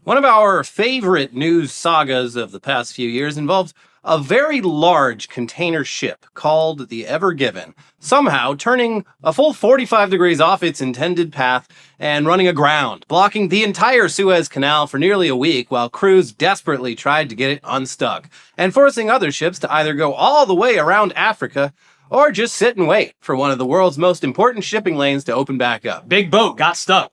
One of our favorite news sagas of the past few years involves a very large container ship called the Ever Given, somehow turning a full 45 degrees off its intended path and running aground, blocking the entire Suez Canal for nearly a week while crews desperately tried to get it unstuck, and forcing other ships to either go all the way around Africa or just sit and wait for one of the world's most important shipping lanes to open back up. Big boat got stuck.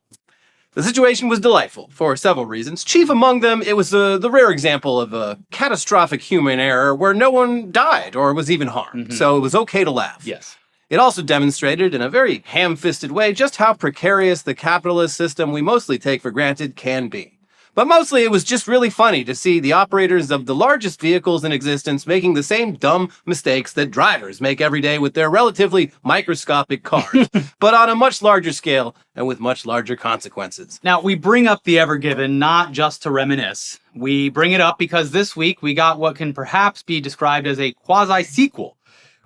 The situation was delightful for several reasons. Chief among them, it was the rare example of a catastrophic human error where no one died or was even harmed, so it was okay to laugh. Yes. It also demonstrated in a very ham-fisted way just how precarious the capitalist system we mostly take for granted can be. But mostly it was just really funny to see the operators of the largest vehicles in existence making the same dumb mistakes that drivers make every day with their relatively microscopic cars, but on a much larger scale and with much larger consequences. Now, we bring up the Ever Given not just to reminisce. We bring it up because this week we got what can perhaps be described as a quasi-sequel,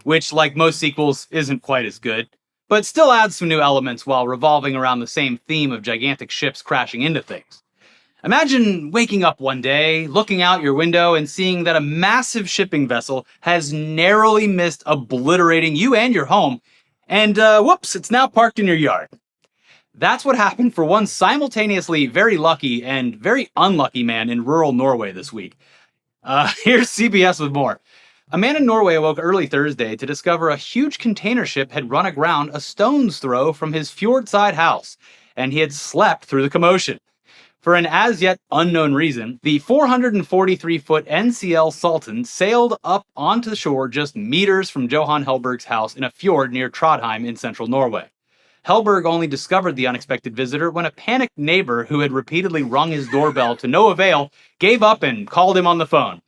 which, like most sequels, isn't quite as good, but still adds some new elements while revolving around the same theme of gigantic ships crashing into things. Imagine waking up one day, looking out your window, and seeing that a massive shipping vessel has narrowly missed obliterating you and your home, and whoops, it's now parked in your yard. That's what happened for one simultaneously very lucky and very unlucky man in rural Norway this week. Here's CBS with more. A man in Norway awoke early Thursday to discover a huge container ship had run aground a stone's throw from his fjordside house, and he had slept through the commotion. For an as-yet unknown reason, the 443-foot NCL Sultan sailed up onto the shore just meters from Johan Helberg's house in a fjord near Trondheim in central Norway. Helberg only discovered the unexpected visitor when a panicked neighbor who had repeatedly rung his doorbell to no avail gave up and called him on the phone.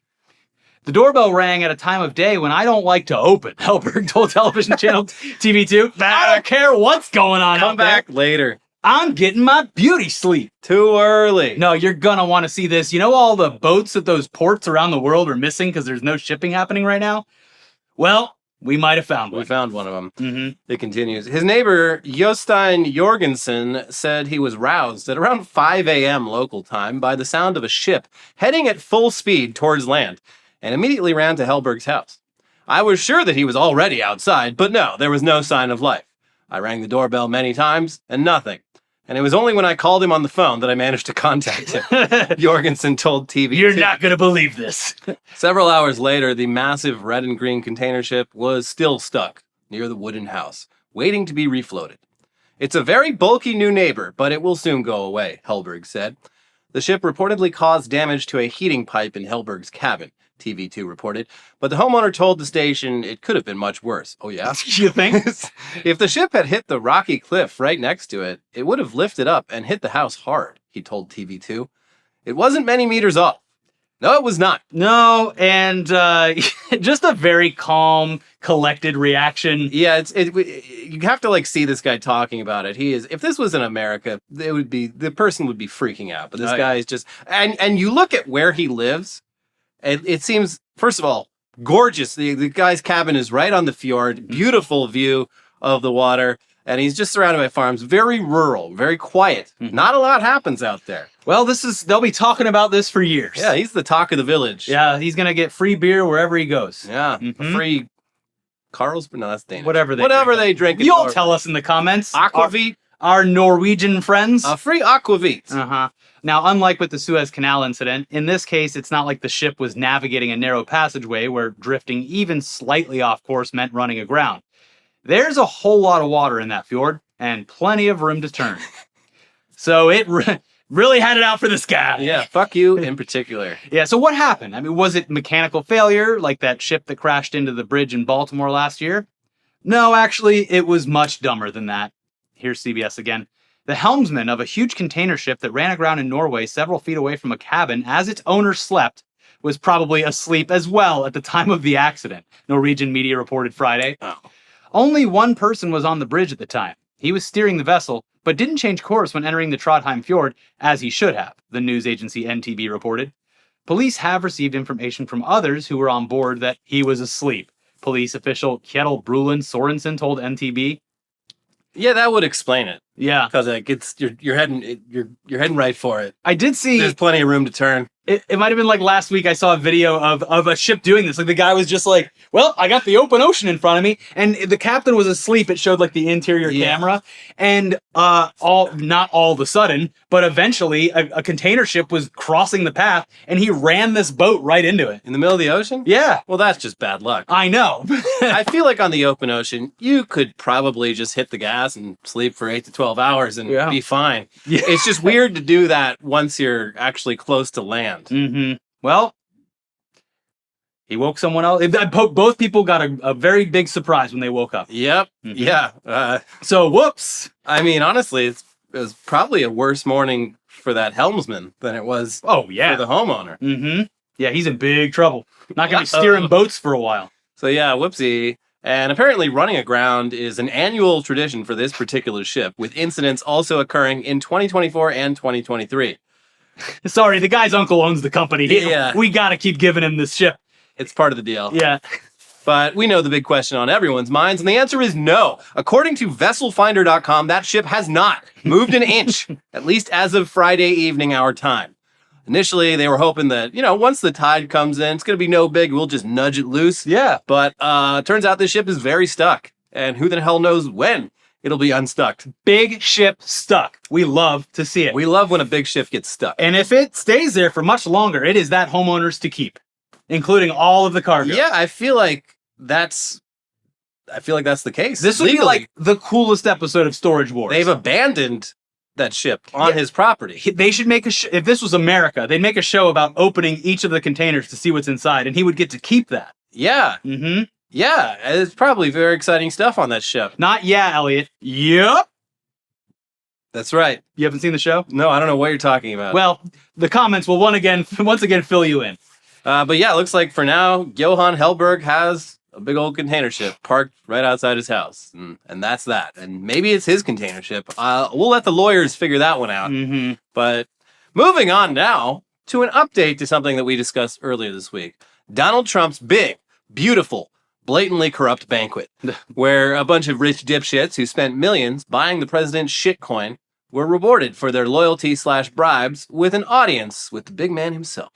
The doorbell rang at a time of day when I don't like to open, Helberg told television channel TV2. I don't care what's going on Come out there. back later. I'm getting my beauty sleep. Too early. No, you're gonna want to see this. You know all the boats at those ports around the world are missing because there's no shipping happening right now? Well, we might have found one. We found one of them. It continues. His neighbor, Jostein Jorgensen, said he was roused at around 5 a.m. local time by the sound of a ship heading at full speed towards land, and immediately ran to Helberg's house. I was sure that he was already outside, but no, there was no sign of life. I rang the doorbell many times, and nothing. And it was only when I called him on the phone that I managed to contact him, Jorgensen told TV2. You're not going to believe this. Several hours later, the massive red and green container ship was still stuck near the wooden house, waiting to be refloated. It's a very bulky new neighbor, but it will soon go away, Helberg said. The ship reportedly caused damage to a heating pipe in Helberg's cabin, TV2 reported, but the homeowner told the station it could have been much worse. Oh, yeah? You think? If the ship had hit the rocky cliff right next to it, it would have lifted up and hit the house hard, he told TV2. It wasn't many meters off. No, it was not. No, and just a very calm, collected reaction. Yeah, you have to see this guy talking about it. He is. If this was in America, the person would be freaking out. But this guy is just, and you look at where he lives. It seems, first of all, gorgeous. The guy's cabin is right on the fjord, beautiful view of the water, and he's just surrounded by farms. Very rural, very quiet. Not a lot happens out there. Well, they'll be talking about this for years. Yeah, he's the talk of the village. Yeah, he's going to get free beer wherever he goes. Yeah, free Carlsberg. No, that's Danish. Whatever they drink. You'll tell us in the comments. Aquavit. Our Norwegian friends. Free aquavit. Now, unlike with the Suez Canal incident, in this case, it's not like the ship was navigating a narrow passageway where drifting even slightly off course meant running aground. There's a whole lot of water in that fjord and plenty of room to turn. So it really had it out for this guy. Yeah, fuck you in particular. Yeah, so what happened? I mean, was it mechanical failure like that ship that crashed into the bridge in Baltimore last year? No, actually, it was much dumber than that. Here's CBS again. The helmsman of a huge container ship that ran aground in Norway several feet away from a cabin as its owner slept was probably asleep as well at the time of the accident, Norwegian media reported Friday. Only one person was on the bridge at the time. He was steering the vessel, but didn't change course when entering the Trondheim fjord, as he should have, the news agency NTB reported. Police have received information from others who were on board that he was asleep. Police official Kjetil Bruland Sorensen told NTB. Yeah, that would explain it. Yeah. Because you're heading right for it. I did see... There's plenty of room to turn. It might have been like last week I saw a video of a ship doing this. Like the guy was just like, well, I got the open ocean in front of me. And the captain was asleep. It showed like the interior camera. And not all of a sudden, but eventually a container ship was crossing the path and he ran this boat right into it. In the middle of the ocean? Yeah. Well, that's just bad luck. I know. I feel like on the open ocean, you could probably just hit the gas and sleep for 8 to 12 hours and be fine. Yeah. It's just weird to do that once you're actually close to land. Mm-hmm. Well, he woke someone else. Both people got a very big surprise when they woke up. Yep. Mm-hmm. Yeah. So, whoops. I mean, honestly, it was probably a worse morning for that helmsman than it was for the homeowner. Mm-hmm. Yeah, he's in big trouble. Not going to be steering boats for a while. So, yeah, whoopsie. And apparently running aground is an annual tradition for this particular ship, with incidents also occurring in 2024 and 2023. Sorry, the guy's uncle owns the company. We got to keep giving him this ship. It's part of the deal. Yeah. But we know the big question on everyone's minds, and the answer is no. According to vesselfinder.com, that ship has not moved an inch, at least as of Friday evening our time. Initially, they were hoping that, once the tide comes in, it's going to be no big. We'll just nudge it loose. Yeah. But turns out this ship is very stuck, and who the hell knows when it'll be unstuck. Big ship stuck. We love to see it. We love when a big ship gets stuck. And if it stays there for much longer, it is that homeowner's to keep, including all of the cargo. Yeah, I feel like that's the case. This would be like the coolest episode of Storage Wars. They've abandoned that ship on his property. They should make if this was America, they'd make a show about opening each of the containers to see what's inside, and he would get to keep that. Yeah. Mm-hmm. Yeah, it's probably very exciting stuff on that ship. Not Elliot. Yep. That's right. You haven't seen the show? No, I don't know what you're talking about. Well, the comments will once again fill you in. But yeah, it looks like for now, Johann Hellberg has a big old container ship parked right outside his house. And that's that. And maybe it's his container ship. We'll let the lawyers figure that one out. Mm-hmm. But moving on now to an update to something that we discussed earlier this week. Donald Trump's big, beautiful, blatantly corrupt banquet, where a bunch of rich dipshits who spent millions buying the president's shitcoin were rewarded for their loyalty/bribes with an audience with the big man himself.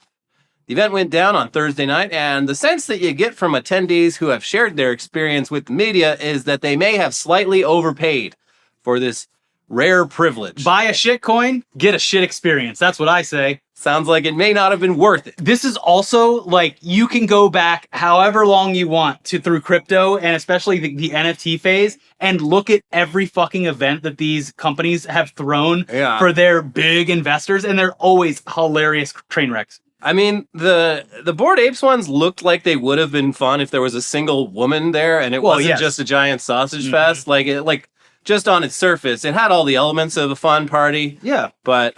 The event went down on Thursday night, and the sense that you get from attendees who have shared their experience with the media is that they may have slightly overpaid for this rare privilege. Buy a shitcoin, get a shit experience. That's what I say. Sounds like it may not have been worth it. This is also like you can go back however long you want through crypto and especially the NFT phase and look at every fucking event that these companies have thrown for their big investors, and they're always hilarious train wrecks. I mean, the Bored Apes ones looked like they would have been fun if there was a single woman there and it wasn't just a giant sausage fest. Like just on its surface, it had all the elements of a fun party. Yeah. But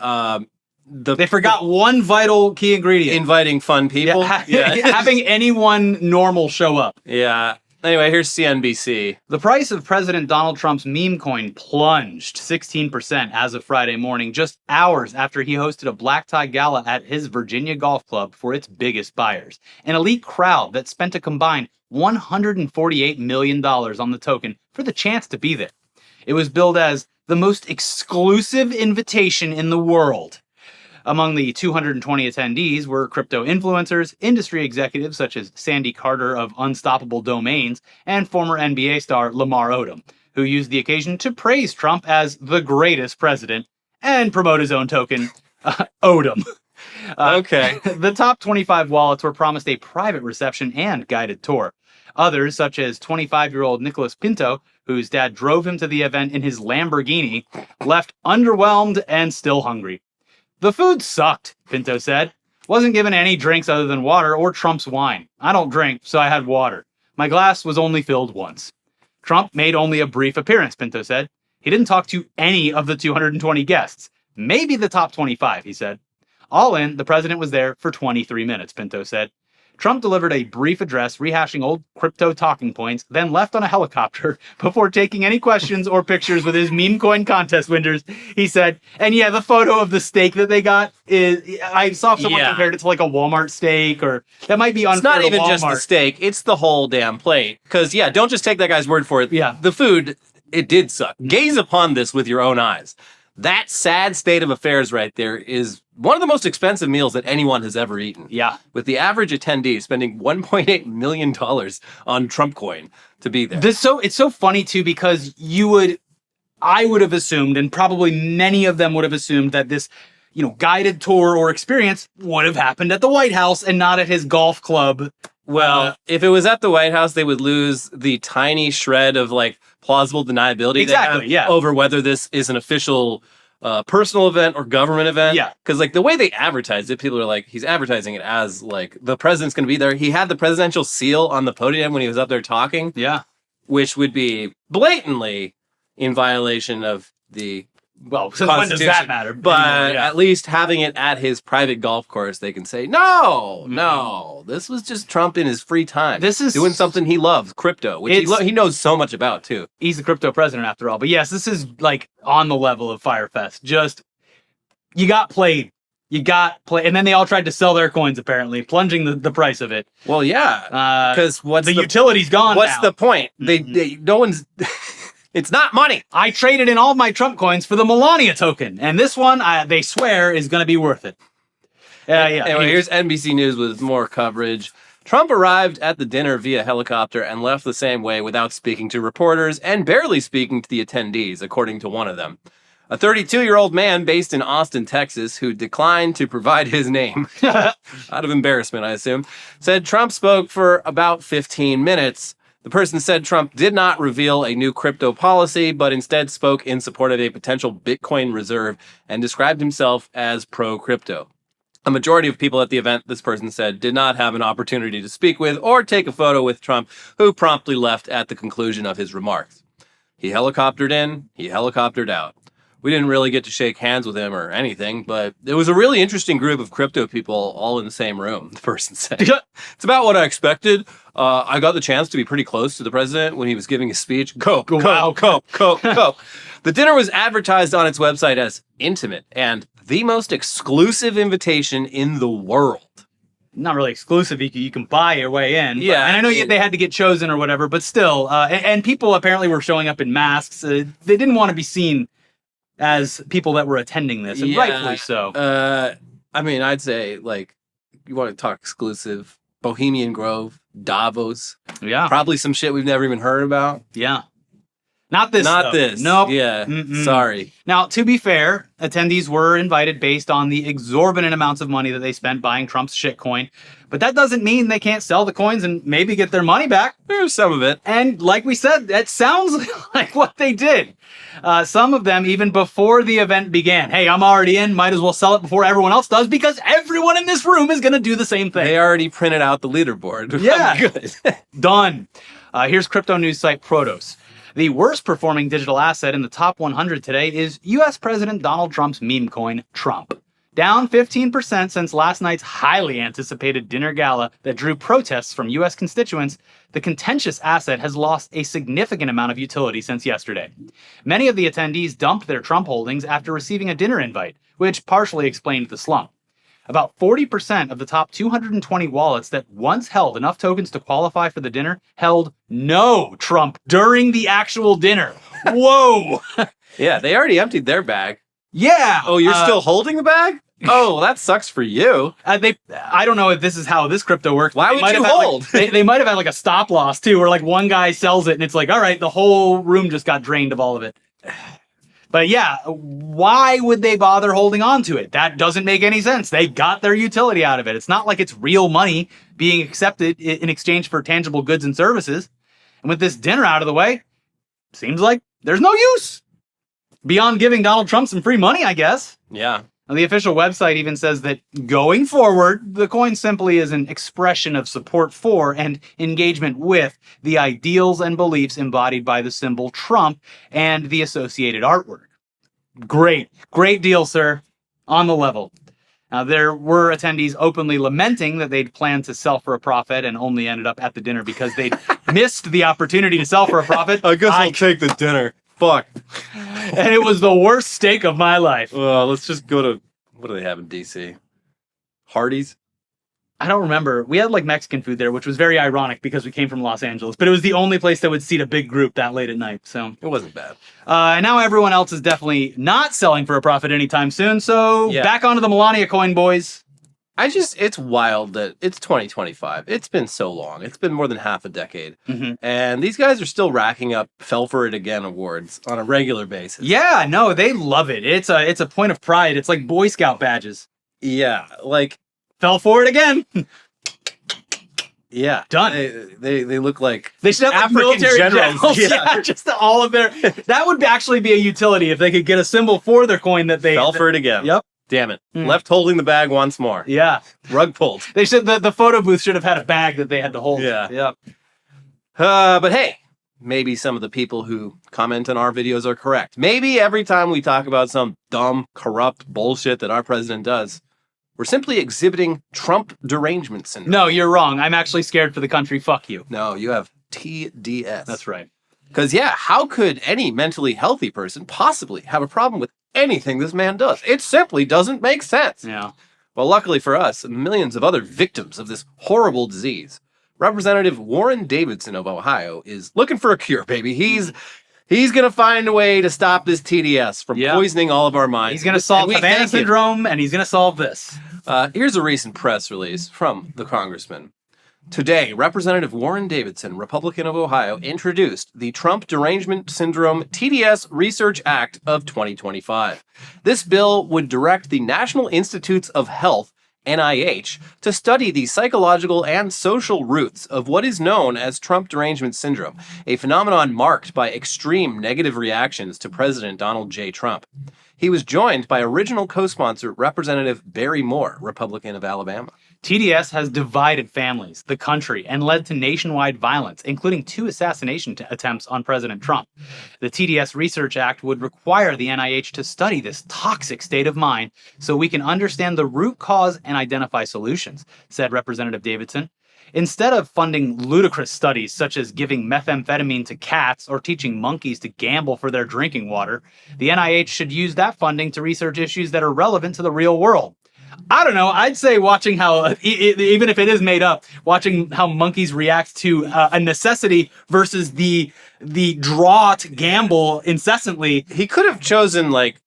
they forgot one vital key ingredient. Inviting fun people. Yeah. Having anyone normal show up. Yeah. Anyway, here's CNBC. The price of President Donald Trump's meme coin plunged 16% as of Friday morning, just hours after he hosted a black tie gala at his Virginia golf club for its biggest buyers. An elite crowd that spent a combined $148 million on the token for the chance to be there. It was billed as the most exclusive invitation in the world. Among the 220 attendees were crypto influencers, industry executives such as Sandy Carter of Unstoppable Domains, and former NBA star Lamar Odom, who used the occasion to praise Trump as the greatest president and promote his own token, Odom. Okay. The top 25 wallets were promised a private reception and guided tour. Others, such as 25-year-old Nicholas Pinto, whose dad drove him to the event in his Lamborghini, left underwhelmed and still hungry. The food sucked, Pinto said. Wasn't given any drinks other than water or Trump's wine. I don't drink, so I had water. My glass was only filled once. Trump made only a brief appearance, Pinto said. He didn't talk to any of the 220 guests. Maybe the top 25, he said. All in, the president was there for 23 minutes, Pinto said. Trump delivered a brief address rehashing old crypto talking points, then left on a helicopter before taking any questions or pictures with his meme coin contest winners, he said. And yeah, the photo of the steak that they got is, I saw someone compared it to like a Walmart steak, or that might be unfair. It's not even Walmart. just the steak, it's the whole damn plate. Because, don't just take that guy's word for it. Yeah. The food it did suck. Gaze upon this with your own eyes. That sad state of affairs right there is one of the most expensive meals that anyone has ever eaten. Yeah. With the average attendee spending $1.8 million on Trump coin to be there. It's so funny too, because I would have assumed, and probably many of them would have assumed, that this, guided tour or experience would have happened at the White House and not at his golf club. Well, if it was at the White House, they would lose the tiny shred of plausible deniability Exactly, they have over whether this is an official personal event or government event. Yeah. Because the way they advertise it, people are like, he's advertising it as the president's going to be there. He had the presidential seal on the podium when he was up there talking. Yeah. Which would be blatantly in violation of the since when does that matter? But at least having it at his private golf course, they can say, no, this was just Trump in his free time. This is doing something he loves, crypto, which he knows so much about, too. He's the crypto president, after all. But yes, this is on the level of Firefest. Just, you got played. And then they all tried to sell their coins, apparently, plunging the price of it. Well, yeah. Because the utility's gone What's the point? No one's... It's not money. I traded in all my Trump coins for the Melania token, and this one, they swear, is going to be worth it. Anyway, here's NBC News with more coverage. Trump arrived at the dinner via helicopter and left the same way without speaking to reporters and barely speaking to the attendees, according to one of them. A 32-year-old man based in Austin, Texas, who declined to provide his name, out of embarrassment, I assume, said Trump spoke for about 15 minutes. The person said Trump did not reveal a new crypto policy, but instead spoke in support of a potential Bitcoin reserve and described himself as pro-crypto. A majority of people at the event, this person said, did not have an opportunity to speak with or take a photo with Trump, who promptly left at the conclusion of his remarks. He helicoptered in, he helicoptered out. We didn't really get to shake hands with him or anything, but it was a really interesting group of crypto people all in the same room, the person said. It's about what I expected. I got the chance to be pretty close to the president when he was giving his speech. Go. The dinner was advertised on its website as intimate and the most exclusive invitation in the world. Not really exclusive. You can buy your way in. Yeah. And I know they had to get chosen or whatever, but still. And people apparently were showing up in masks. They didn't want to be seen as people that were attending this, and rightfully so. I'd say, you want to talk exclusive, Bohemian Grove, Davos. Yeah. Probably some shit we've never even heard about. Yeah. Not this. Nope. Yeah. Mm-mm. Sorry. Now, to be fair, attendees were invited based on the exorbitant amounts of money that they spent buying Trump's shitcoin. But that doesn't mean they can't sell the coins and maybe get their money back. There's some of it. And like we said, that sounds like what they did. Some of them, even before the event began, hey, I'm already in, might as well sell it before everyone else does, because everyone in this room is going to do the same thing. They already printed out the leaderboard. Yeah. Good. Done. Here's crypto news site Protos. The worst performing digital asset in the top 100 today is U.S. President Donald Trump's meme coin, Trump. Down 15% since last night's highly anticipated dinner gala that drew protests from U.S. constituents, the contentious asset has lost a significant amount of utility since yesterday. Many of the attendees dumped their Trump holdings after receiving a dinner invite, which partially explained the slump. About 40% of the top 220 wallets that once held enough tokens to qualify for the dinner held no Trump during the actual dinner. Whoa! Yeah, they already emptied their bag. Yeah! Oh, you're still holding the bag? Oh, that sucks for you. I don't know if this is how this crypto works. Why would you hold? They might have had a stop loss too, where one guy sells it and it's all right, the whole room just got drained of all of it. But yeah, why would they bother holding on to it? That doesn't make any sense. They got their utility out of it. It's not like it's real money being accepted in exchange for tangible goods and services. And with this dinner out of the way, seems like there's no use. Beyond giving Donald Trump some free money, I guess. Yeah. Now, the official website even says that going forward, the coin simply is an expression of support for and engagement with the ideals and beliefs embodied by the symbol Trump and the associated artwork. Great deal, sir. On the level. Now, there were attendees openly lamenting that they'd planned to sell for a profit and only ended up at the dinner because they'd missed the opportunity to sell for a profit. I guess I'll take the dinner. Fuck. And it was the worst steak of my life. Well, let's just go to, what do they have in D.C.? Hardee's? I don't remember. We had like Mexican food there, which was very ironic because we came from Los Angeles, but it was the only place that would seat a big group that late at night. So It wasn't bad. and now everyone else is definitely not selling for a profit anytime soon. So back onto the Melania coin, boys. It's wild that it's 2025. It's been so long. It's been more than half a decade. And these guys are still racking up Fell For It Again awards on a regular basis. Yeah, no, they love it. It's a point of pride. It's like Boy Scout badges. Yeah, like... Fell for it again. Yeah. Done. They look like they should have African like military generals. Yeah, just all of their... That would actually be a utility if they could get a symbol for their coin that they... Fell for it again. Yep. Damn it. Left holding the bag once more. Yeah. Rug pulled. They should... The photo booth should have had a bag that they had to hold. Yeah. Yep. But hey, maybe some of the people who comment on our videos are correct. Maybe every time we talk about some dumb, corrupt bullshit that our president does, we're simply exhibiting Trump derangement syndrome. No, you're wrong. I'm actually scared for the country. Fuck you. No, you have TDS. That's right. Because, yeah, how could any mentally healthy person possibly have a problem with anything this man does? It simply doesn't make sense. Yeah. Well, luckily for us, and millions of other victims of this horrible disease, Representative Warren Davidson of Ohio is looking for a cure, baby. He's going to find a way to stop this TDS from poisoning all of our minds. He's going to solve Havana syndrome, and he's going to solve this. Here's a recent press release from the congressman. Today, Representative Warren Davidson, Republican of Ohio, introduced the Trump Derangement Syndrome TDS Research Act of 2025. This bill would direct the National Institutes of Health, NIH, to study the psychological and social roots of what is known as Trump derangement syndrome, a phenomenon marked by extreme negative reactions to President Donald J. Trump. He was joined by original co-sponsor Representative Barry Moore, Republican of Alabama. TDS has divided families, the country, and led to nationwide violence, including 2 assassination attempts on President Trump. The TDS Research Act would require the NIH to study this toxic state of mind so we can understand the root cause and identify solutions, said Representative Davidson. Instead of funding ludicrous studies such as giving methamphetamine to cats or teaching monkeys to gamble for their drinking water, the NIH should use that funding to research issues that are relevant to the real world. I don't know. I'd say watching how, even if it is made up, watching how monkeys react to a necessity versus the draw to gamble incessantly. He could have chosen, like,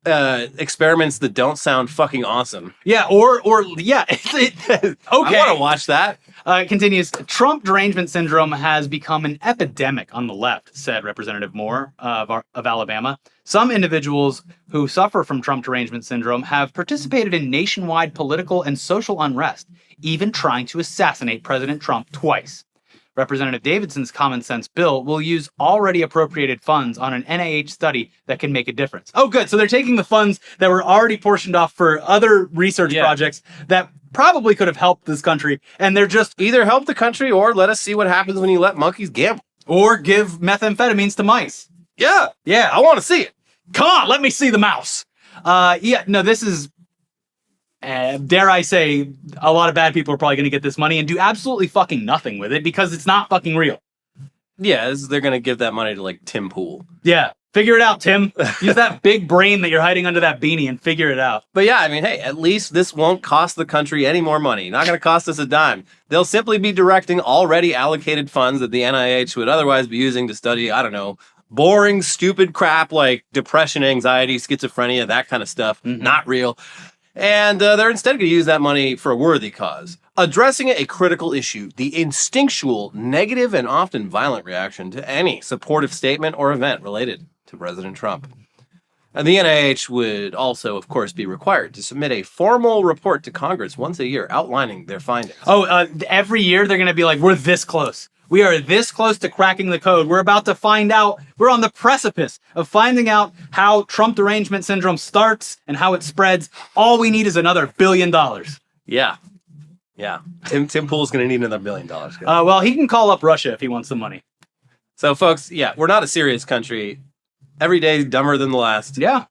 experiments that don't sound fucking awesome. Yeah, yeah. Okay. I want to watch that. It continues, Trump derangement syndrome has become an epidemic on the left, said Representative Moore of Alabama. Some individuals who suffer from Trump derangement syndrome have participated in nationwide political and social unrest, even trying to assassinate President Trump twice. Representative Davidson's common sense bill will use already appropriated funds on an NIH study that can make a difference. Oh, good. So they're taking the funds that were already portioned off for other research projects that probably could have helped this country, and they're just either help the country or let us see what happens when you let monkeys gamble. Or give methamphetamines to mice. Yeah. Yeah. I want to see it. Come on, let me see the mouse. This is... dare I say, a lot of bad people are probably going to get this money and do absolutely fucking nothing with it because it's not fucking real. Yeah, they're going to give that money to, like, Tim Pool. Yeah. Figure it out, Tim. Use that big brain that you're hiding under that beanie and figure it out. But yeah, I mean, hey, at least this won't cost the country any more money. Not going to cost us a dime. They'll simply be directing already allocated funds that the NIH would otherwise be using to study, I don't know, boring, stupid crap like depression, anxiety, schizophrenia, that kind of stuff. Not real. And they're instead going to use that money for a worthy cause, addressing a critical issue, the instinctual, negative, and often violent reaction to any supportive statement or event related to President Trump. And the NIH would also, of course, be required to submit a formal report to Congress once a year outlining their findings. Every year they're going to be like, we're this close. We are this close to cracking the code. We're about to find out. We're on the precipice of finding out how Trump derangement syndrome starts and how it spreads. All we need is another $1 billion. Yeah. Yeah. Tim Pool's going to need another $1 billion. Well, he can call up Russia if he wants the money. So, folks, yeah, we're not a serious country. Every day dumber than the last. Yeah.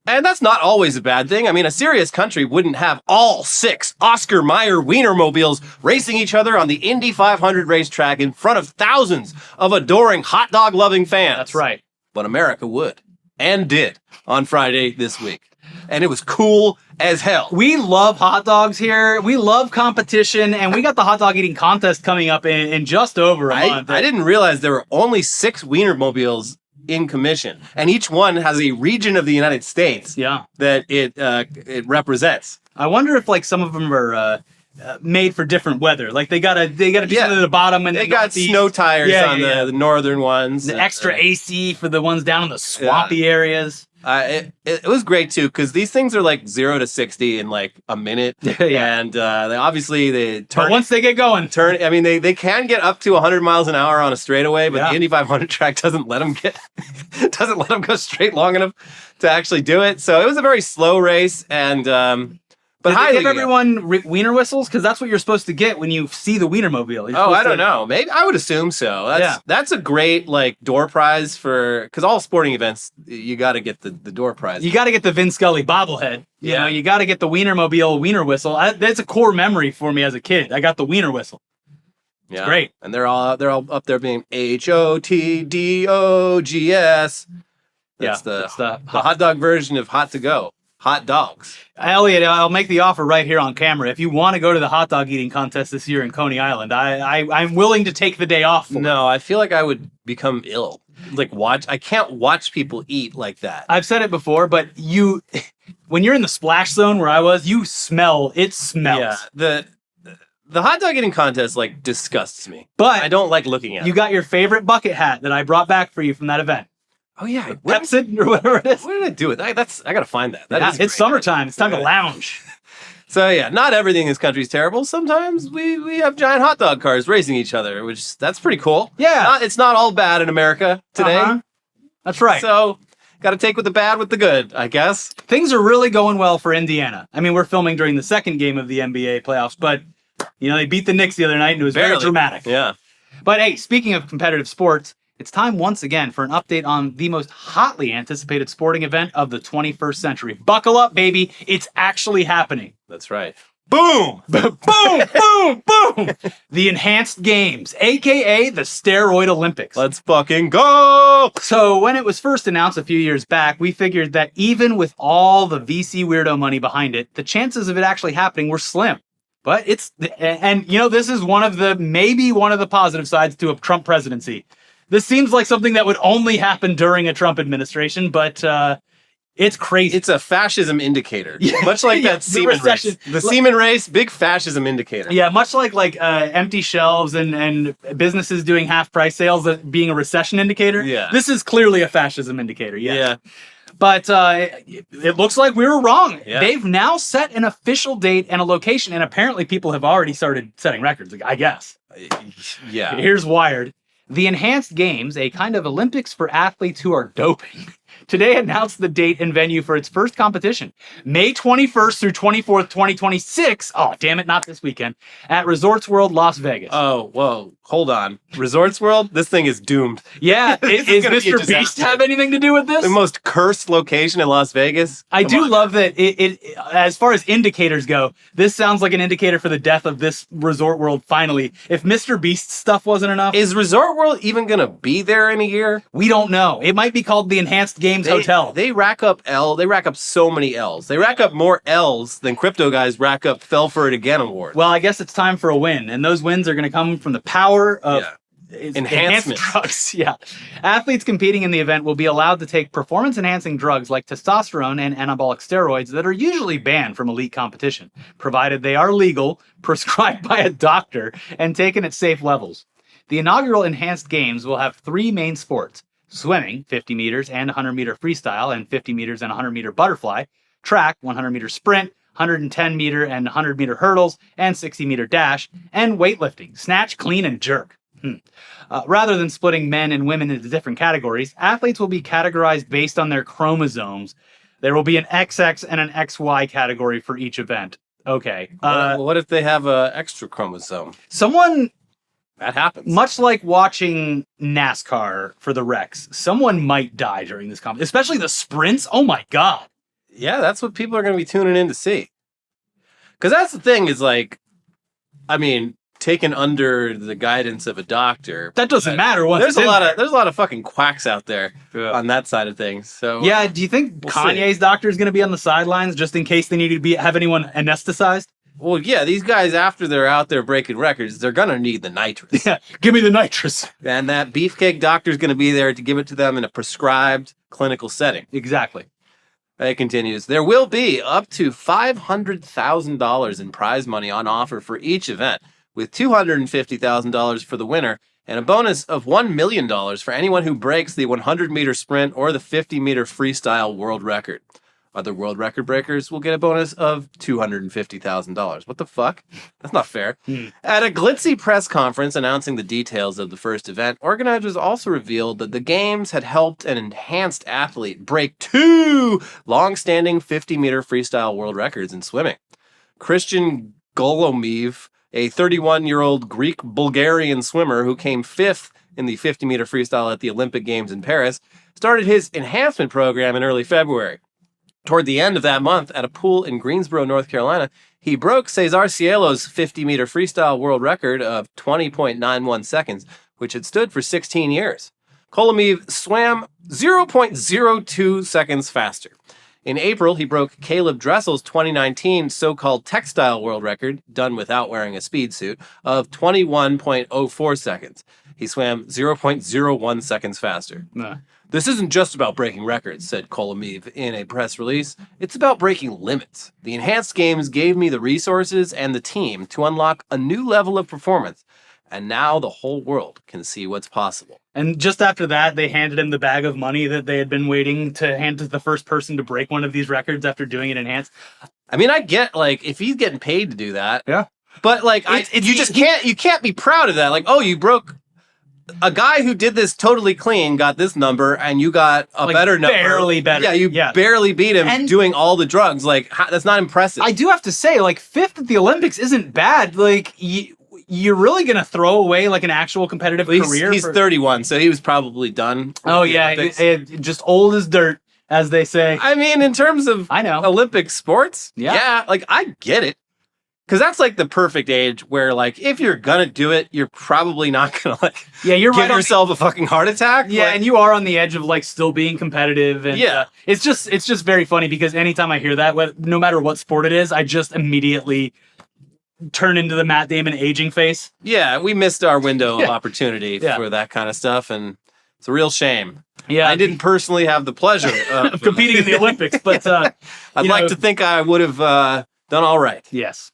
And that's not always a bad thing. I mean, a serious country wouldn't have all 6 Oscar Mayer Wienermobiles racing each other on the Indy 500 racetrack in front of thousands of adoring hot dog loving fans. That's right. But America would, and did, on Friday this week. and it was cool as hell. We love hot dogs here. We love competition, and we got the hot dog eating contest coming up in just over a month. I didn't realize there were only 6 Wienermobiles in commission, and each one has a region of the United States that it represents. I wonder if like some of them are made for different weather. Like they gotta do something at the bottom, and they got snow tires on the northern ones. The extra AC for the ones down in the swampy areas. It was great too, because these things are like 0 to 60 in like a minute, and they obviously turn. But once they get going, I mean, they can get up to 100 miles an hour on a straightaway, but the Indy 500 track doesn't let them go straight long enough to actually do it. So it was a very slow race, and but did they give everyone wiener whistles? Because that's what you're supposed to get when you see the Wienermobile. I don't know. Maybe I would assume so. That's a great like door prize because all sporting events you got to get the door prize. You got to get the Vin Scully bobblehead. You know, you got to get the Wienermobile wiener whistle. That's a core memory for me as a kid. I got the wiener whistle. It's great, and they're all up there being HOTDOGS. That's the hot dog version of hot to go. Hot dogs. Elliot, I'll make the offer right here on camera. If you want to go to the hot dog eating contest this year in Coney Island, I'm willing to take the day off for it. I feel like I would become ill. I can't watch people eat like that. I've said it before, but when you're in the splash zone where I was, it smells. Yeah, the hot dog eating contest like disgusts me. But I don't like looking at it. You got your favorite bucket hat that I brought back for you from that event. Oh yeah, Pepsid or whatever it is. What did I do with that? I gotta find that. It's summertime. It's time to lounge. So yeah, not everything in this country is terrible. Sometimes we have giant hot dog cars racing each other, that's pretty cool. Yeah, it's not all bad in America today. That's right. So got to take with the bad with the good, I guess. Things are really going well for Indiana. I mean, we're filming during the second game of the NBA playoffs, but they beat the Knicks the other night, and it was very dramatic. Yeah. But hey, speaking of competitive sports, it's time once again for an update on the most hotly anticipated sporting event of the 21st century. Buckle up, baby. It's actually happening. That's right. Boom! Boom, boom, boom! The Enhanced Games, a.k.a. the Steroid Olympics. Let's fucking go! So when it was first announced a few years back, we figured that even with all the VC weirdo money behind it, the chances of it actually happening were slim. But this is maybe one of the positive sides to a Trump presidency. This seems like something that would only happen during a Trump administration, but it's crazy. It's a fascism indicator. Much like that semen race. The semen race, big fascism indicator. Yeah, much like empty shelves and businesses doing half-price sales being a recession indicator. Yeah. This is clearly a fascism indicator, yes. Yeah. But it looks like we were wrong. Yeah. They've now set an official date and a location, and apparently people have already started setting records, I guess. Yeah. Here's Wired. The Enhanced Games, a kind of Olympics for athletes who are doping, today announced the date and venue for its first competition, May 21st through 24th, 2026. Oh, damn it, not this weekend, at Resorts World, Las Vegas. Oh, whoa, hold on. Resorts World? This thing is doomed. Yeah, is Mr. Beast have anything to do with this? The most cursed location in Las Vegas? I do love that it, as far as indicators go, this sounds like an indicator for the death of this Resort World finally. If Mr. Beast's stuff wasn't enough. Is Resort World even going to be there in a year? We don't know. It might be called the Enhanced Games Hotel. They rack up so many L's. They rack up more L's than crypto guys rack up Fell for It Again awards. Well, I guess it's time for a win, and those wins are going to come from the power of enhanced enhancements. drugs. Yeah. Athletes competing in the event will be allowed to take performance-enhancing drugs like testosterone and anabolic steroids that are usually banned from elite competition, provided they are legal, prescribed by a doctor, and taken at safe levels. The inaugural Enhanced Games will have 3 main sports: swimming, 50 meters and 100-meter freestyle, and 50 meters and 100-meter butterfly; track, 100-meter sprint, 110-meter and 100-meter hurdles, and 60-meter dash; and weightlifting, snatch, clean, and jerk. Rather than splitting men and women into different categories, athletes will be categorized based on their chromosomes. There will be an XX and an XY category for each event. Okay. What if they have an extra chromosome? That happens. Much like watching NASCAR for the wrecks, someone might die during this competition, especially the sprints. Oh my God. Yeah, that's what people are going to be tuning in to see. Because that's the thing is taken under the guidance of a doctor. That doesn't matter. There's a lot of fucking quacks out there on that side of things. So yeah, do you think Kanye's doctor is going to be on the sidelines just in case they need to have anyone anesthetized? Well, yeah, these guys, after they're out there breaking records, they're going to need the nitrous. Yeah, give me the nitrous. And that beefcake doctor's going to be there to give it to them in a prescribed clinical setting. Exactly. It continues. There will be up to $500,000 in prize money on offer for each event, with $250,000 for the winner and a bonus of $1 million for anyone who breaks the 100-meter sprint or the 50-meter freestyle world record. Other world record breakers will get a bonus of $250,000. What the fuck? That's not fair. At a glitzy press conference announcing the details of the first event, organizers also revealed that the games had helped an enhanced athlete break 2 long-standing 50-meter freestyle world records in swimming. Christian Golomev, a 31-year-old Greek-Bulgarian swimmer who came 5th in the 50-meter freestyle at the Olympic Games in Paris, started his enhancement program in early February. Toward the end of that month, at a pool in Greensboro, North Carolina, he broke Cesar Cielo's 50-meter freestyle world record of 20.91 seconds, which had stood for 16 years. Kolomev swam 0.02 seconds faster. In April, he broke Caleb Dressel's 2019 so-called textile world record, done without wearing a speed suit, of 21.04 seconds. He swam 0.01 seconds faster. Nah. This isn't just about breaking records, said Kolomev in a press release. It's about breaking limits. The enhanced games gave me the resources and the team to unlock a new level of performance, and now the whole world can see what's possible. And just after that, they handed him the bag of money that they had been waiting to hand to the first person to break one of these records after doing it enhanced. I mean, I get, like, if he's getting paid to do that. Yeah. But, like, you can't be proud of that. Like, oh, you broke... A guy who did this totally clean got this number, and you got a better number. Barely better. Yeah, you barely beat him and doing all the drugs. Like, that's not impressive. I do have to say, like, 5th at the Olympics isn't bad. Like, you're really going to throw away, like, an actual competitive career? He's 31, so he was probably done. Oh, yeah. Just old as dirt, as they say. I mean, in terms of Olympic sports, yeah, like, I get it. Because that's, like, the perfect age where, like, if you're gonna do it, you're probably not gonna, like, give yourself a fucking heart attack. Yeah, like, and you are on the edge of, like, still being competitive. And, it's just very funny because anytime I hear that, no matter what sport it is, I just immediately turn into the Matt Damon aging face. Yeah, we missed our window of opportunity for that kind of stuff, and it's a real shame. Yeah, I didn't personally have the pleasure of competing in the Olympics, but I'd like to think I would have done all right. Yes.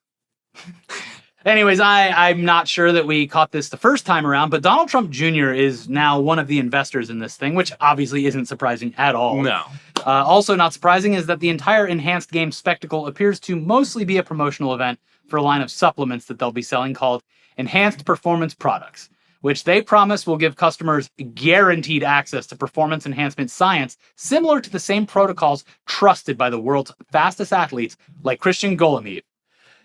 Anyways, I'm not sure that we caught this the first time around, but Donald Trump Jr. is now one of the investors in this thing, which obviously isn't surprising at all. No. Also not surprising is that the entire enhanced game spectacle appears to mostly be a promotional event for a line of supplements that they'll be selling called Enhanced Performance Products, which they promise will give customers guaranteed access to performance enhancement science similar to the same protocols trusted by the world's fastest athletes like Christian Golomev.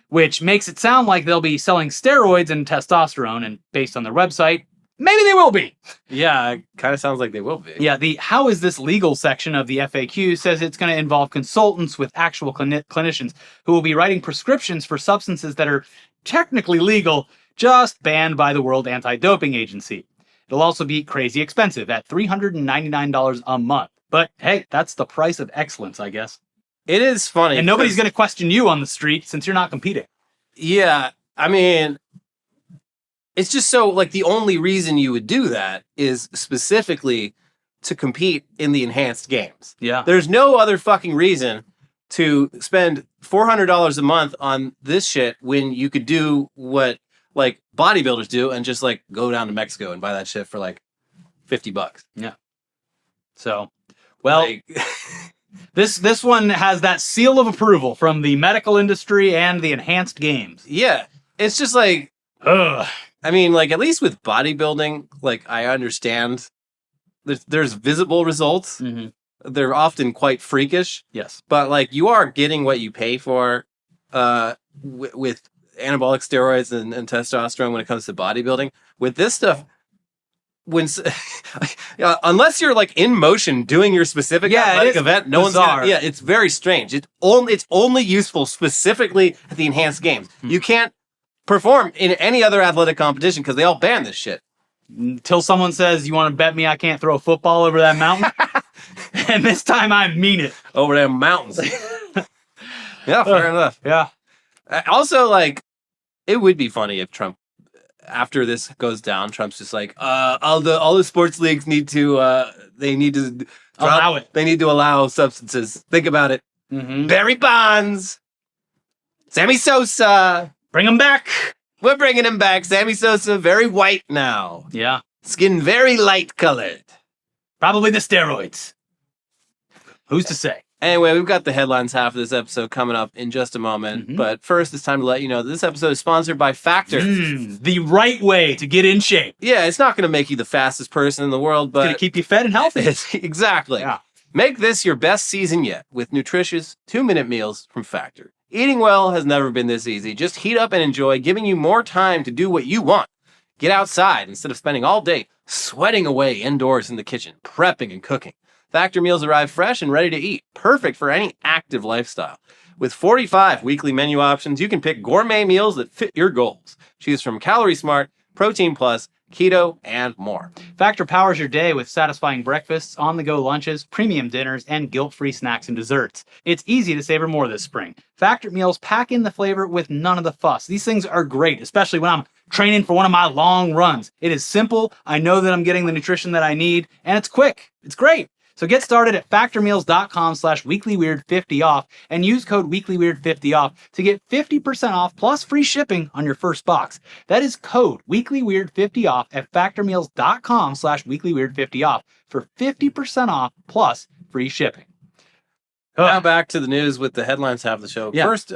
Which makes it sound like they'll be selling steroids and testosterone, and based on their website, maybe they will be. Yeah, it kind of sounds like they will be. Yeah, the how is this legal section of the FAQ says it's going to involve consultants with actual clinicians who will be writing prescriptions for substances that are technically legal, just banned by the World Anti-Doping Agency. It'll also be crazy expensive at $399 a month. But hey, that's the price of excellence, I guess. It is funny. And nobody's going to question you on the street since you're not competing. Yeah. I mean, it's just so, like, the only reason you would do that is specifically to compete in the enhanced games. Yeah. There's no other fucking reason to spend $400 a month on this shit when you could do what, like, bodybuilders do and just, like, go down to Mexico and buy that shit for, like, $50. Yeah. So, well... Like, This one has that seal of approval from the medical industry and the enhanced games. Yeah. It's just like, ugh. I mean, like, at least with bodybuilding, like, I understand there's visible results. Mm-hmm. They're often quite freakish. Yes. But, like, you are getting what you pay for with anabolic steroids and testosterone when it comes to bodybuilding. With this stuff, unless you're, like, in motion doing your specific athletic event, no one's gonna, it's very strange. It's only useful specifically at the enhanced games. You can't perform in any other athletic competition because they all ban this shit. Until someone says, you want to bet me I can't throw a football over that mountain? And this time I mean it. Over them mountains. Yeah, fair enough. Yeah. Also, like, it would be funny if Trump, after this goes down, Trump's just like, all the sports leagues need to, they need to Allow it. They need to allow substances. Think about it. Mm-hmm. Barry Bonds, Sammy Sosa. Bring them back. We're bringing him back. Sammy Sosa, very white now. Yeah. Skin very light colored. Probably the steroids. Who's to say? Anyway, we've got the headlines half of this episode coming up in just a moment. Mhm. But first, it's time to let you know that this episode is sponsored by Factor. The right way to get in shape. Yeah, it's not going to make you the fastest person in the world, but It's going to keep you fed and healthy. Exactly. Yeah. Make this your best season yet with nutritious 2-minute meals from Factor. Eating well has never been this easy. Just heat up and enjoy, giving you more time to do what you want. Get outside instead of spending all day sweating away indoors in the kitchen, prepping and cooking. Factor meals arrive fresh and ready to eat, perfect for any active lifestyle. With 45 weekly menu options, you can pick gourmet meals that fit your goals. Choose from Calorie Smart, Protein Plus, Keto, and more. Factor powers your day with satisfying breakfasts, on-the-go lunches, premium dinners, and guilt-free snacks and desserts. It's easy to savor more this spring. Factor meals pack in the flavor with none of the fuss. These things are great, especially when I'm training for one of my long runs. It is simple, I know that I'm getting the nutrition that I need, and it's quick. It's great. So get started at factormeals.com/weeklyweird50 off and use code weeklyweird50 off to get 50% off plus free shipping on your first box. That is code weeklyweird50 off at factormeals.com/weeklyweird50 off for 50% off plus free shipping. Now back to the news with the headlines half of the show. Yeah. First,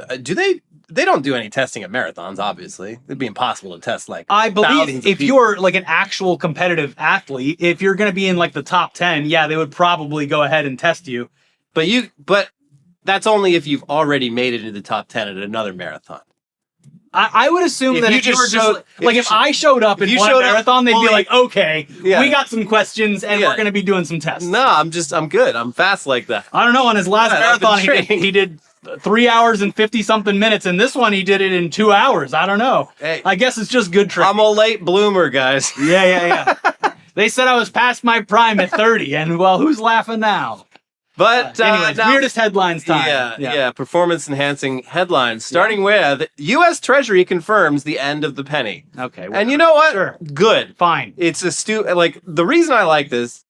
they don't do any testing at marathons, obviously. It'd be impossible to test like I thousands believe of if people. you're like an actual competitive athlete, if you're going to be in like the top 10, yeah, they would probably go ahead and test you. But that's only if you've already made it into the top 10 at another marathon. I would assume If that you if you just were just showed- like if I showed up if and you won a showed up marathon, they'd be only- like, okay, Yeah. we got some questions and Yeah. we're going to be doing some tests. No, I'm good. I'm fast like that. I don't know. On his last Yeah, I've been marathon, training. he did 3 hours and 50 something minutes, and this one he did it in 2 hours. I don't know. Hey, I guess it's just good training. I'm a late bloomer, guys. Yeah. They said I was past my prime at 30, and well, who's laughing now? But Anyways, now- weirdest headlines time. Yeah. Performance-enhancing headlines. Starting with U.S. Treasury confirms the end of the penny. Okay. well, And you know what? Sure. Good. Fine. It's like the reason I like this.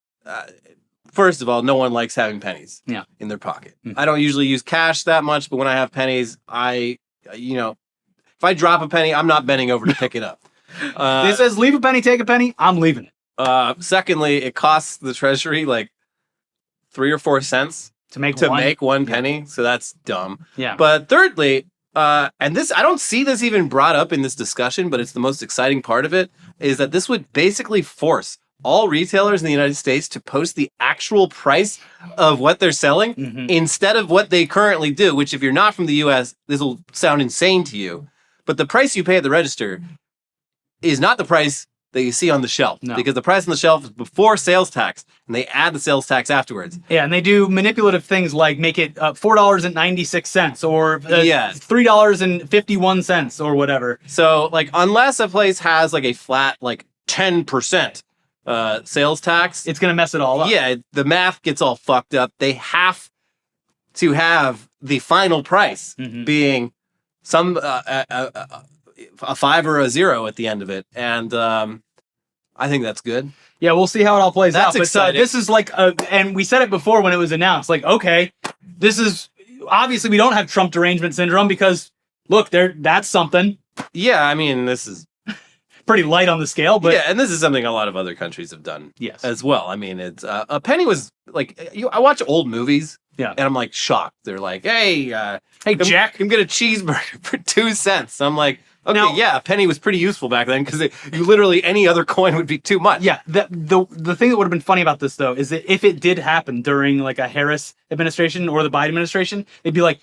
First of all, no one likes having pennies in their pocket. Mhm. I don't usually use cash that much, but when I have pennies, if I drop a penny, I'm not bending over to pick it up. It says leave a penny, take a penny. I'm leaving it. Secondly, it costs the Treasury like 3 or 4 cents To make to one. make one penny, so that's dumb. Yeah. But thirdly, and this I don't see this even brought up in this discussion, but it's the most exciting part of it, is that this would basically force all retailers in the United States to post the actual price of what they're selling Mhm. instead of what they currently do, which if you're not from the US, this will sound insane to you. But the price you pay at the register is not the price that you see on the shelf, No. because the price on the shelf is before sales tax, and they add the sales tax afterwards. Yeah, and they do manipulative things like make it $4.96 or Yeah. $3.51 or whatever. So, like, unless a place has like a flat like 10% sales tax, It's going to mess it all up. yeah, the math gets all fucked up. They have to have the final price Mhm. being some a 5 or a 0 at the end of it, and I think that's good. Yeah, we'll see how it all plays That's out. But exciting. this is like, and we said it before when it was announced, like, okay, this is, obviously we don't have Trump derangement syndrome because, look, that's something Yeah, I mean, this is pretty light on the scale, but yeah, and this is something a lot of other countries have done yes. as well. I mean, it's a penny was like I watch old movies, Yeah. and I'm like shocked. They're like, hey, Hey, Jack. come get a cheeseburger for 2 cents. I'm like, okay, Now- yeah, a penny was pretty useful back then because you literally any other coin would be too much. Yeah, the thing that would have been funny about this though is that if it did happen during like a Harris administration or the Biden administration, they'd be like,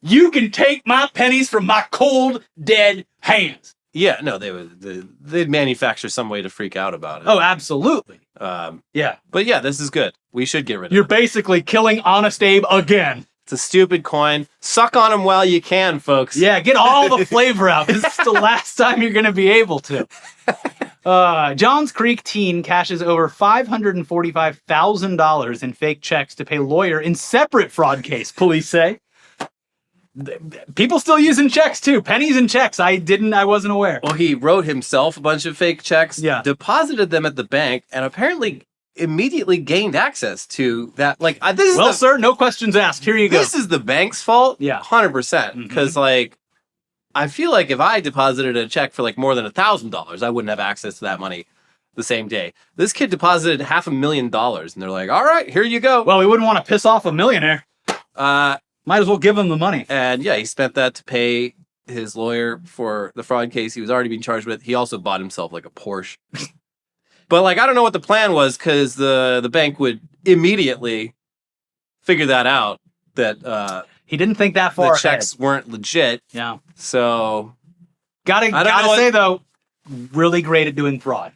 "You can take my pennies from my cold dead hands." Yeah, no, they'd manufacture some way to freak out about it. Oh, absolutely. Um, Yeah, but yeah, this is good. We should get rid of you're it. basically killing Honest Abe again. It's a stupid coin. Suck on them while you can, folks. Yeah, get all the flavor out. This is the last time you're going to be able to. Johns Creek teen cashes over $545,000 in fake checks to pay lawyer in separate fraud case, police say. People still using checks too. Pennies and checks. I wasn't aware. Well, he wrote himself a bunch of fake checks, deposited them at the bank, and apparently immediately gained access to that. Sir, no questions asked. Here you go. This is the bank's fault. Yeah. 100%. Because I feel like if I deposited a check for more than $1,000, I wouldn't have access to that money the same day. This kid deposited $500,000, and they're like, all right, here you go. Well, we wouldn't want to piss off a millionaire. Might as well give him the money. And yeah, he spent that to pay his lawyer for the fraud case he was already being charged with. He also bought himself a Porsche. But I don't know what the plan was, because the bank would immediately figure that out, that he didn't think that far. The checks weren't legit. Yeah. So gotta say though, really great at doing fraud.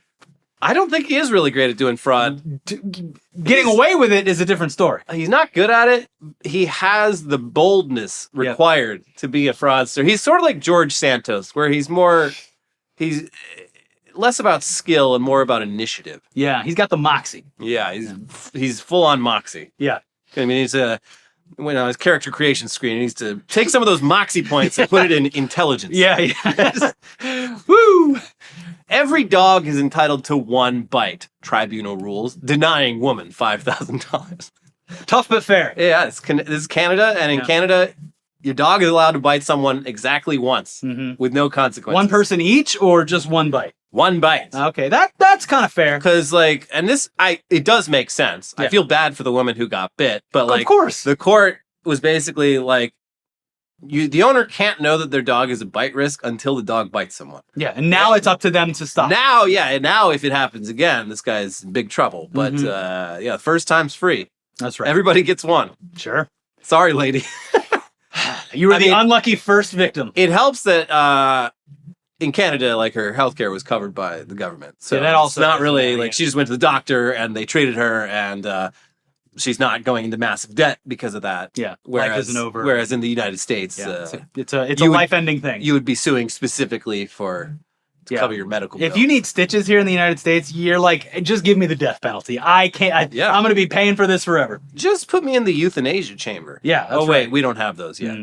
I don't think he is really great at doing fraud. Getting away with it is a different story. He's not good at it. He has the boldness required to be a fraudster. He's sort of like George Santos, where he's less about skill and more about initiative. Yeah, he's got the moxie. Yeah, he's full on moxie. Yeah. I mean, when on his character creation screen, he needs to take some of those moxie points and put it in intelligence. Yeah. Woo! Every dog is entitled to one bite. Tribunal rules, denying woman $5,000. Tough but fair. Yeah, this is Canada, and in Canada, your dog is allowed to bite someone exactly once with no consequences. One person each, or just one bite? One bite. Okay, that's kind of fair. Because it does make sense. I feel bad for the woman who got bit, but of course, the court was basically the owner can't know that their dog is a bite risk until the dog bites someone. Yeah, and now it's up to them to stop. Now if it happens again, this guy's in big trouble. But first time's free. That's right. Everybody gets one. Sure. Sorry, lady. You were the unlucky first victim. It helps that in Canada, her healthcare was covered by the government. So that also it's not really she just went to the doctor and they treated her, and she's not going into massive debt because of that. Yeah, life isn't over. Whereas in the United States, it's a life-ending thing. You would be suing specifically to cover your medical bill. If you need stitches here in the United States, you're just give me the death penalty. I can't. I'm going to be paying for this forever. Just put me in the euthanasia chamber. Yeah. That's wait, we don't have those yet.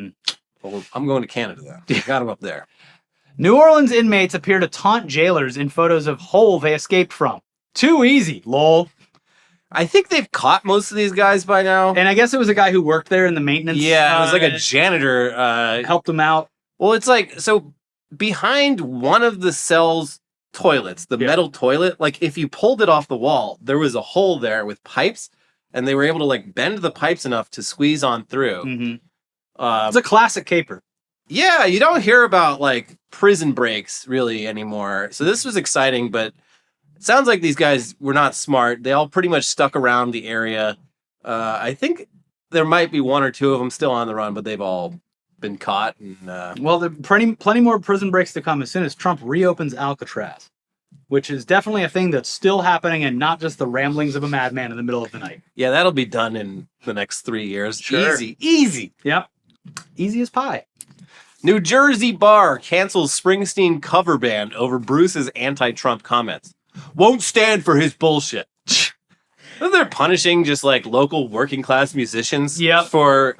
Well, I'm going to Canada though. Got them up there. New Orleans inmates appear to taunt jailers in photos of hole they escaped from. Too easy, lol. I think they've caught most of these guys by now. And I guess it was a guy who worked there in the maintenance. Yeah, it was a janitor. Helped him out. Well, it's so behind one of the cell's toilets, the metal toilet, if you pulled it off the wall, there was a hole there with pipes, and they were able to bend the pipes enough to squeeze on through. It's a classic caper. Yeah, you don't hear about prison breaks really anymore. So this was exciting, but it sounds like these guys were not smart. They all pretty much stuck around the area. I think there might be one or two of them still on the run, but they've all been caught. And well, there are plenty more prison breaks to come as soon as Trump reopens Alcatraz, which is definitely a thing that's still happening and not just the ramblings of a madman in the middle of the night. Yeah, that'll be done in the next 3 years. Sure. Easy. Yep. Easy as pie. New Jersey bar cancels Springsteen cover band over Bruce's anti-Trump comments. Won't stand for his bullshit. They're punishing just local working class musicians for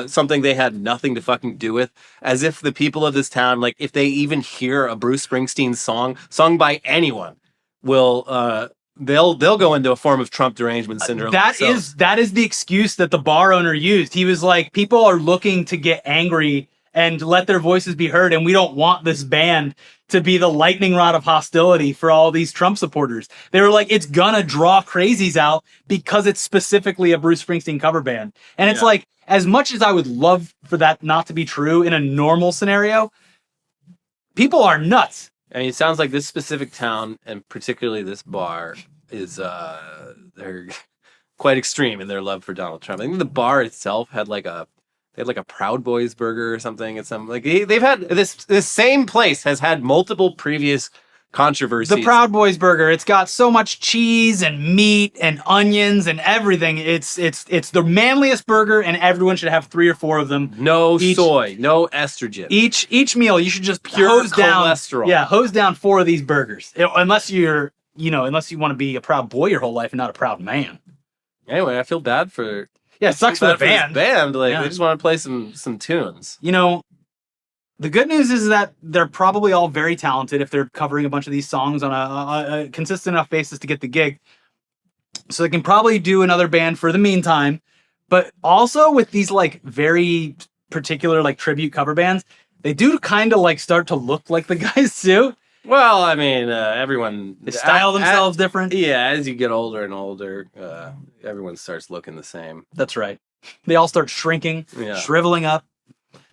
something they had nothing to fucking do with, as if the people of this town, if they even hear a Bruce Springsteen song sung by anyone, will they'll go into a form of Trump derangement syndrome. That is the excuse that the bar owner used. He was like, people are looking to get angry and let their voices be heard, and we don't want this band to be the lightning rod of hostility for all these Trump supporters. They were like, it's gonna draw crazies out because it's specifically a Bruce Springsteen cover band. And it's as much as I would love for that not to be true in a normal scenario, people are nuts. I mean, it sounds like this specific town, and particularly this bar, is they're quite extreme in their love for Donald Trump. I think the bar itself had they had a Proud Boys burger or something. It's they've had this same place has had multiple previous controversies. The Proud Boys burger. It's got so much cheese and meat and onions and everything. It's the manliest burger, and everyone should have 3 or 4 of them. No soy, no estrogen. Each meal, you should just Pure hose down. cholesterol. Yeah, hose down 4 of these burgers. Unless you want to be a proud boy your whole life and not a proud man. Anyway, I feel bad for. Yeah, it sucks for the band. Like they just want to play some tunes. The good news is that they're probably all very talented if they're covering a bunch of these songs on a consistent enough basis to get the gig. So they can probably do another band for the meantime. But also with these like very particular like tribute cover bands, they do kind of like start to look like the guys too. Well, I mean, everyone... They style themselves different. Yeah, as you get older and older, everyone starts looking the same. That's right. They all start shrinking, shriveling up.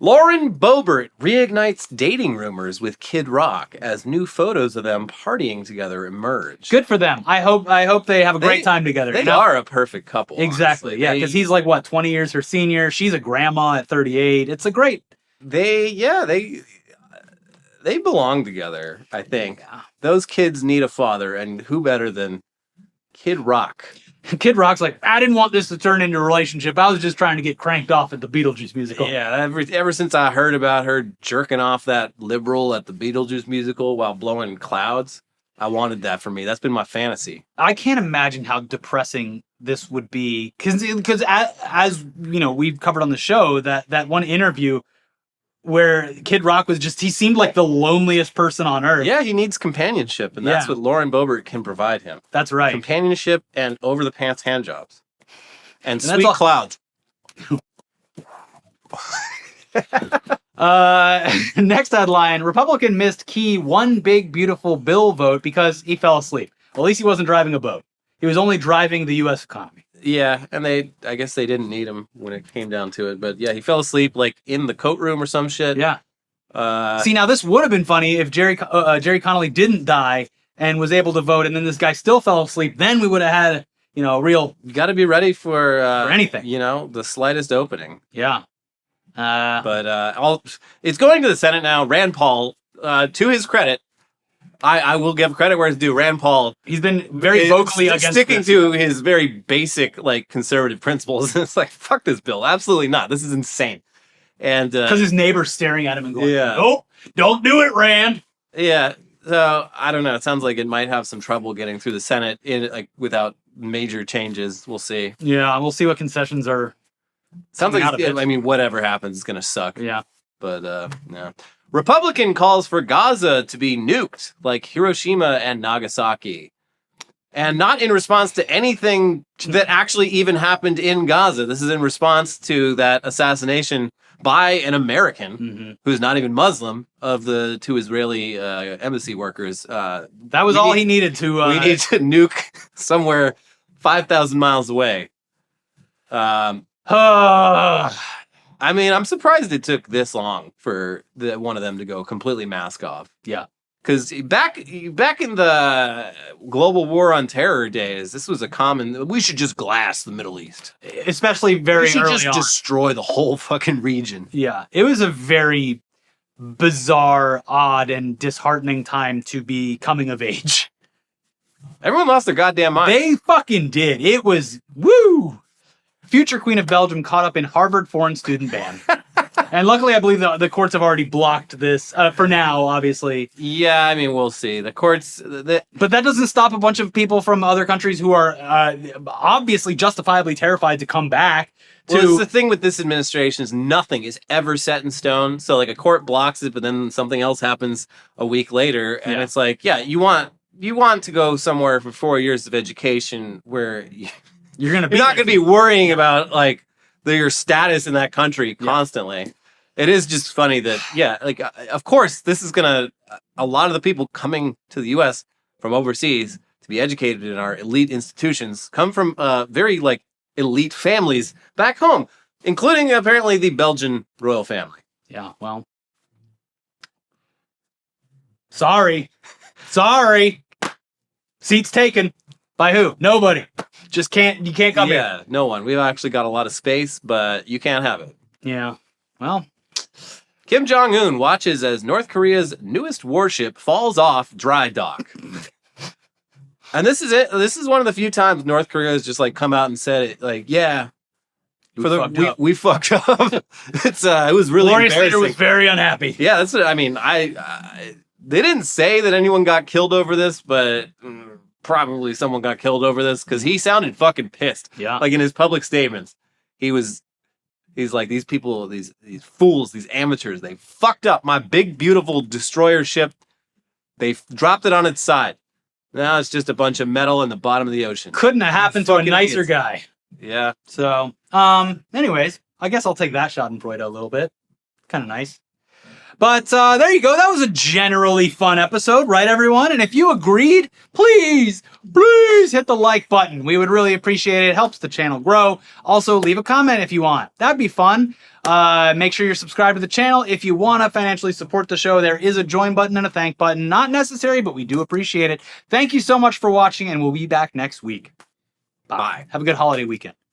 Lauren Boebert reignites dating rumors with Kid Rock as new photos of them partying together emerge. Good for them. I hope they have a great time together. They are a perfect couple. Exactly. Honestly. Yeah, because he's like, 20 years her senior. She's a grandma at 38. It's a great... They belong together, I think. Yeah. Those kids need a father, and who better than Kid Rock? Kid Rock's like, I didn't want this to turn into a relationship. I was just trying to get cranked off at the Beetlejuice musical. Yeah, ever since I heard about her jerking off that liberal at the Beetlejuice musical while blowing clouds, I wanted that for me. That's been my fantasy. I can't imagine how depressing this would be. Because as we've covered on the show, that one interview where Kid Rock was he seemed like the loneliest person on earth. Yeah, he needs companionship, and that's what Lauren Boebert can provide him. That's right. Companionship and over-the-pants handjobs. And sweet clouds. Next headline, Republican missed key one big beautiful bill vote because he fell asleep. Well, at least he wasn't driving a boat. He was only driving the U.S. economy. Yeah, and I guess they didn't need him when it came down to it. But yeah, he fell asleep like in the coat room or some shit. Yeah. See, now this would have been funny if Jerry Connolly didn't die and was able to vote, and then this guy still fell asleep. Then we would have had, real... You got to be ready for anything. The slightest opening. Yeah. But it's going to the Senate now. Rand Paul, to his credit, I will give credit where it's due. Rand Paul, he's been very vocally against sticking to his very basic conservative principles. It's like, fuck this bill. Absolutely not. This is insane. And because his neighbor's staring at him and going, yeah. "Nope, don't do it, Rand." Yeah. So I don't know. It sounds like it might have some trouble getting through the Senate without major changes. We'll see. Yeah, we'll see what concessions are. Sounds like whatever happens is gonna suck. Yeah. But no. Republican calls for Gaza to be nuked like Hiroshima and Nagasaki. And not in response to anything that actually even happened in Gaza. This is in response to that assassination by an American who's not even Muslim of the 2 Israeli embassy workers. That was all he needed to... we need to nuke somewhere 5,000 miles away. I mean, I'm surprised it took this long for one of them to go completely mask off. Yeah. Because back in the global war on terror days, this was a common... We should just glass the Middle East. Especially very early on. We should just destroy the whole fucking region. Yeah. It was a very bizarre, odd, and disheartening time to be coming of age. Everyone lost their goddamn mind. They fucking did. It was... Woo! Future Queen of Belgium caught up in Harvard foreign student ban. And luckily, I believe the courts have already blocked this for now, obviously. Yeah, I mean, we'll see. The courts... But that doesn't stop a bunch of people from other countries who are obviously justifiably terrified to come back. Well, it's the thing with this administration is nothing is ever set in stone. So, a court blocks it, but then something else happens a week later. And it's like, yeah, you want to go somewhere for 4 years of education where... You're not going to be worrying about your status in that country constantly. Yeah. It is just funny that of course this is a lot of the people coming to the U.S. from overseas to be educated in our elite institutions come from very elite families back home, including apparently the Belgian royal family. Yeah, well, sorry, seats taken. By who? Nobody. You can't come here. Yeah, no one. We've actually got a lot of space, but you can't have it. Yeah. Well, Kim Jong-un watches as North Korea's newest warship falls off dry dock. And this is it. This is one of the few times North Korea has just like come out and said it. Like, yeah, we fucked up. It was really Glorious embarrassing. leader was very unhappy. Yeah, that's what I mean. They didn't say that anyone got killed over this, but probably someone got killed over this because he sounded fucking pissed. Yeah. Like in his public statements, he's like, these people, these fools, these amateurs, they fucked up my big, beautiful destroyer ship. They dropped it on its side. Now it's just a bunch of metal in the bottom of the ocean. Couldn't have happened to a Fucking nicer idiots. guy. Yeah. So, anyways, I guess I'll take that Schadenfreude a little bit. Kind of nice. But there you go. That was a generally fun episode, right, everyone? And if you agreed, please hit the like button. We would really appreciate it. It helps the channel grow. Also, leave a comment if you want. That'd be fun. Make sure you're subscribed to the channel. If you want to financially support the show, there is a join button and a thank button. Not necessary, but we do appreciate it. Thank you so much for watching, and we'll be back next week. Bye. Have a good holiday weekend.